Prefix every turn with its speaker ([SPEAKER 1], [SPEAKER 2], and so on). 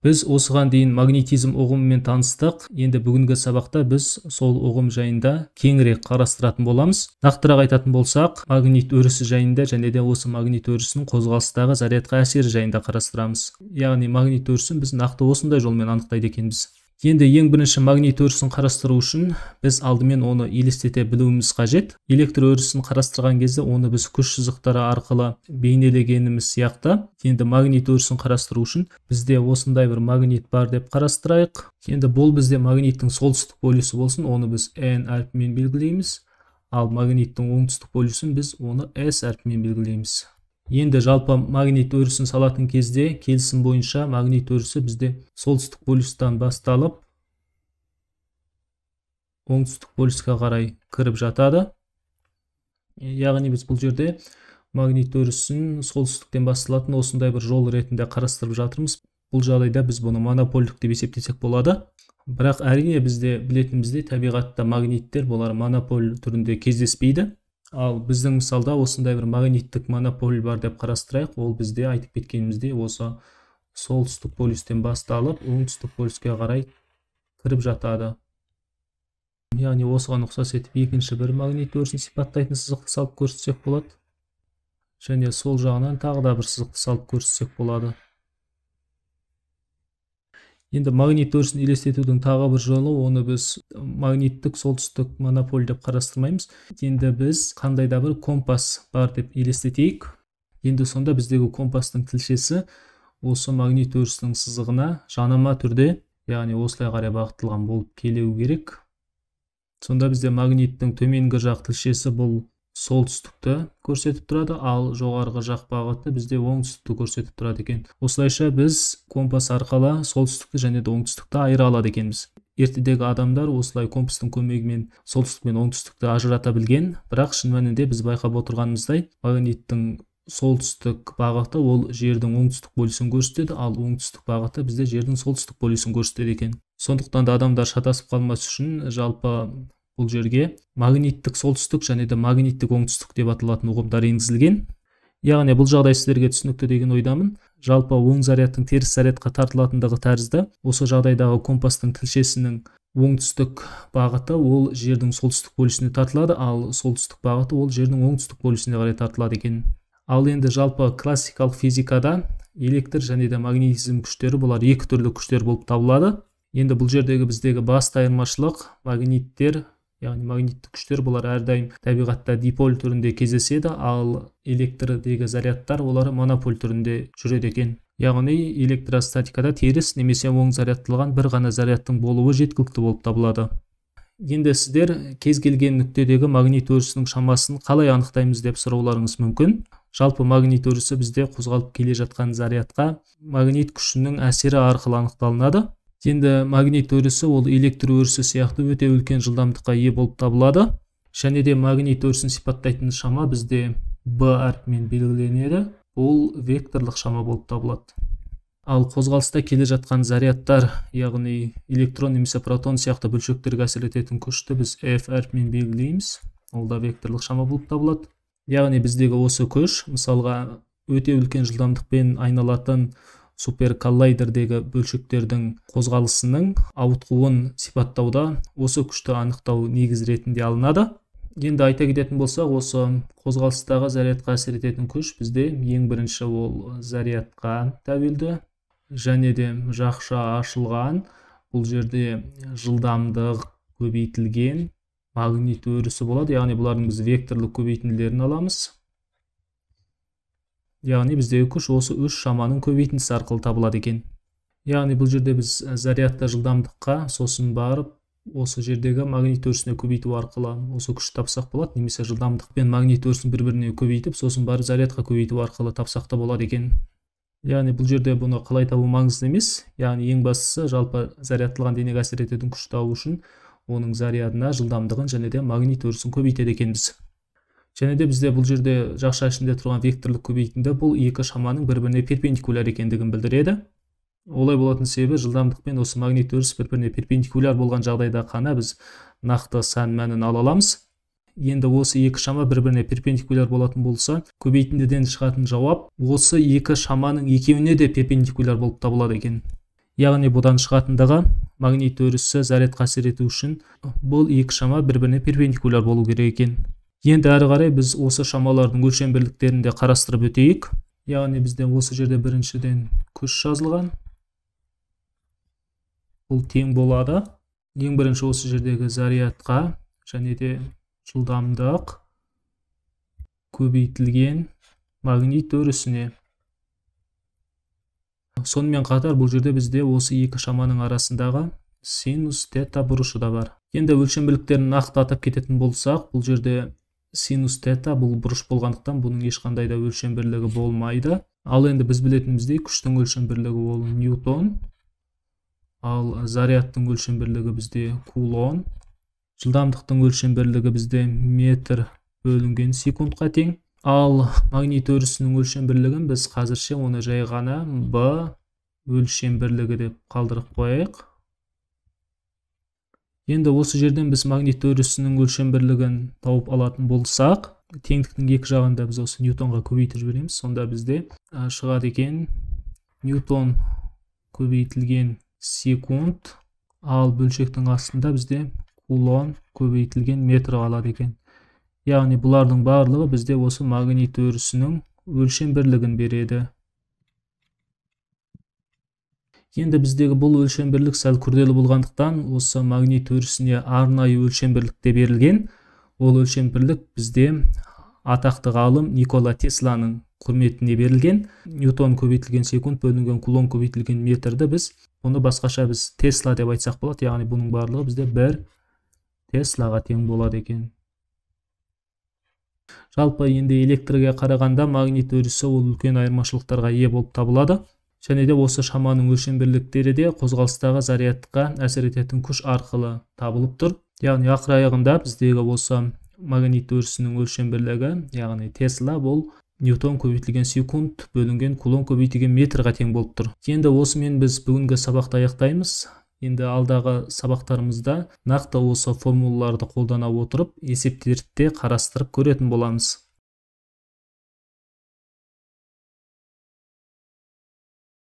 [SPEAKER 1] Біз осыған дейін магнетизм ұғымымен таныстық. Енді бүгінгі сабақта біз сол ұғым жайында кеңірек қарастыратын боламыз. Нақтырақ айтатын болсақ, магнит өрісі жайында және де осы магнит өрісінің қозғалыстағы зарядқа әсері жайында қарастырамыз. Яғни магнит өрісін біз нақты осындай жолмен анықтайды екенбіз. Енді ең бірінші магнит өрісін қарастыру үшін біз алдымен оны елестете білуіміз қажет. Электр өрісін қарастырған кезде оны біз күш сызықтары арқылы бейнелегеніміз сияқты. Енді магнит өрісін қарастыру үшін бізде осындай бір магнит бар деп қарастырайық. Енді бұл бізде магниттің солтүстік полюсі болсын, оны біз N әрпімен белгілейміз. Ал магниттің оңтүстік полюсін біз оны S әрпімен белгілейміз. Енді жалпы магнит өрісін салатын кезде келісім бойынша магнит өрісі бізде солтүстік полюстан басталып оңтүстік полюске қарай кіріп жатады. Яғни біз бұл жерде магнит өрісін солтүстіктен басталатын осындай бір жол ретінде қарастырып жатырмыз. Бұл жағдайда біз бұны монопольдік деп есептесек болады. Бірақ әрине бізде білетініміздей табиғатта магниттер бұлар монополь түрінде кездеспейді. Ал біздің мысалда осындай бір магниттік монополь бар деп қарастырайық. Ол бізде айтып кеткеніміздей осы солтүстік полюстен басталып оңтүстік полюске қарай кіріп жатады. Яғни осыған ұқсас етіп екінші бір магнит өрісін сипаттайтын сызықты салып көрсетсек болады. Және сол жағынан тағы да бір сызықты салып көрсетсек болады. Енді магнит өрісін елестетудің тағы бір жолы, оны біз магниттік солтүстік монополь деп қарастырмаймыз. Енді біз қандай да бір компас бар деп елестетейік. Енді сонда біздегі компастың тілшесі осы магнит өрісінің сызығына жанама түрде, яғни осылай қарай бағытталған болып келуі керек. Сонда бізде магниттің төменгі жақ тілшесі бұл солтүстікті көрсетіп тұрады, ал жоғарғы жақ бағыты бізде оңтүстікті көрсетіп тұрады екен. Осылайша біз компас арқылы солтүстікті және де оңтүстікті айыра алады екенбіз. Ертедегі адамдар осылай компастың көмегімен солтүстік пен оңтүстікті ажырата білген, бірақ шын мәнінде біз байқап отырғанымыздай магниттің солтүстік бағыты ол жердің оңтүстік полюсін көрсетеді, ал оңтүстік бағыты бізде жердің солтүстік полюсін көрсетеді екен. Сондықтан да адамдар шатасып қалмас үшін жалпы бұл жерге магниттік солтүстік және де магниттік оңтүстік деп аталатын ұғымдар енгізілген. Яғни бұл жағдай сіздерге түсінікті деген ойдамын. Жалпы оң зарядтың теріс зарядқа тартылатындығы тәрізді. Осы жағдайдағы компастың тілшесінің оңтүстік бағыты ол жердің солтүстік полюсіне тартылады, ал солтүстік бағыты ол жердің оңтүстік полюсіне қарай тартылады екен. Ал енді жалпы классикалық физикада электр және де магнетизм күштері бұлар екі түрлі күштер болып табылады. Енді бұл жердегі біздегі басты айырмашылық магниттер, яғни магниттік күштер бұлар әрдайым табиғатта диполь түрінде кездеседі, ал электрдегі зарядтар олар монополь түрінде жүреді екен. Яғни электростатикада теріс немесе оң зарядталған бір ғана зарядтың болуы жеткілікті болып табылады. Енді сіздер кез келген нүктедегі магнит өрісінің шамасын қалай анықтаймыз деп сұрауларыңыз мүмкін. Жалпы магнит өрісі бізде қозғалып келе жатқан зарядқа магнит күшінің әсері арқылы анықталынады. Енді магнит өрісі ол электр өрісі сияқты өте үлкен жылдамдыққа ие болып табылады. Және де магнит өрісін сипаттайтын шама бізде B әрпімен белгіленеді. Ол векторлық шама болып табылады. Ал қозғалыста келе жатқан зарядтар, яғни электрон немесе протон сияқты бөлшектерге әсер ететін күшті біз F әрпімен белгілейміз. Ол да векторлық шама болып табылады. Яғни біздегі осы күш, мысалға өте үлкен жылдамдықпен айналатын суперколлайдердегі бөлшектердің қозғалысының ауытқуын сипаттауда осы күшті анықтау негіз ретінде алынады. Енді айта кететін болсақ, осы қозғалыстағы зарядқа әсер ететін күш бізде ең бірінші ол зарядқа тәуелді және де жақша ашылған. Бұл жерде жылдамдық көбейтілген магнит өрісі болады, яғни бұлардың біз векторлық көбейтінділерін аламыз. Яғни біздегі күш осы үш шаманың көбейтіндісі арқылы табылады екен. Яғни бұл жерде біз зарядты жылдамдыққа сосын барып осы жердегі магнит өрісіне көбейту арқылы осы күш тапсақ болады, немесе жылдамдық пен магнит өрісін бір-біріне көбейтіп сосын барып зарядқа көбейту арқылы тапсақ та болады екен. Яғни бұл жерде бұны қалай табу маңызды емес. Яғни ең бастысы жалпы зарядталған денеге әсер ететін күш табу үшін оның зарядына жылдамдығын және де магнит өрісін көбейтеді екенбіз. Және де бізде бұл жерде жақша ішінде тұрған векторлық көбейтінді бұл екі шаманың бір-біріне перпендикуляр екендігін білдіреді. Олай болатын себебі жылдамдық пен осы магнит өріс бір-біріне перпендикуляр болған жағдайда қана біз нақты сан мәнін ала аламыз. Енді осы екі шама бір-біріне перпендикуляр болатын болса, көбейтіндіден шығатын жауап осы екі шаманың екеуіне де перпендикуляр болып табылады екен. яғни бұдан шығатындығы магнит өрісі зарядқа әсер ету үшін бұл екі шама бір-біріне перпендикуляр болу керек екен. Енді әрі қарай біз осы шамалардың өлшем бірліктерін де қарастырып өтейік. Яғни бізде осы жерде біріншіден күш жазылған. Бұл тең болады. Ең бірінші осы жердегі зарядқа және де жылдамдық көбейтілген магнит өрісіне. Сонымен қатар бұл жерде бізде осы екі шаманың арасындағы синус тета бұрышы да бар. Енді өлшем бірліктерін нақты атап кететін болсақ, бұл жерде синус тета бұл бұрыш болғандықтан бұның ешқандай да өлшем бірлігі болмайды. Ал енді біз білетініміздей күштің өлшем бірлігі ол ньютон, ал зарядтың өлшем бірлігі бізде кулон, жылдамдықтың өлшем бірлігі бізде метр бөлінген секундқа тең. Ал магнит өрісінің өлшем бірлігін біз қазірше оны жай ғана B өлшем бірлігі деп қалдырып қояйық. Енді осы жерден біз магнит өрісінің өлшем бірлігін тауып алатын болсақ, теңдіктің екі жағында біз осы ньютонға көбейтіп жібереміз. Сонда бізде шығады екен ньютон көбейтілген секунд, ал бөлшектің астында бізде кулон көбейтілген метр қалады екен. Яғни бұлардың барлығы бізде осы магнит өрісінің өлшем бірлігін береді. Енді біздегі бұл өлшем бірлік сәл күрделі болғандықтан, осы магнит өрісіне арнайы өлшем бірлікте берілген. Ол өлшем бірлік бізде атақты ғалым Никола Тесланың құрметіне берілген. Ньютон көбейтілген секунд бөлінген кулон көбейтілген метрді біз, оны басқаша біз Тесла деп айтсақ болады. Яғни бұның барлығы бізде 1 Теслаға тең болады екен. Жалпы енді электрге қарағанда магнит өрісі ол үлкен айырмашылықтарға ие болып табылады. Және де осы шаманың өлшем бірліктері де қозғалыстағы зарядқа әсер ететін күш арқылы табылып тұр. Яғни ақыр аяғында біздегі осы магнит өрісінің өлшем бірлігі, яғни Тесла бұл ньютон көбейтілген секунд бөлінген кулон көбейтілген метрға тең болып тұр. Енді осымен біз бүгінгі сабақты аяқтаймыз. Енді алдағы сабақтарымызда нақты осы формулаларды қолдана отырып есептерді қарастырып көретін боламыз.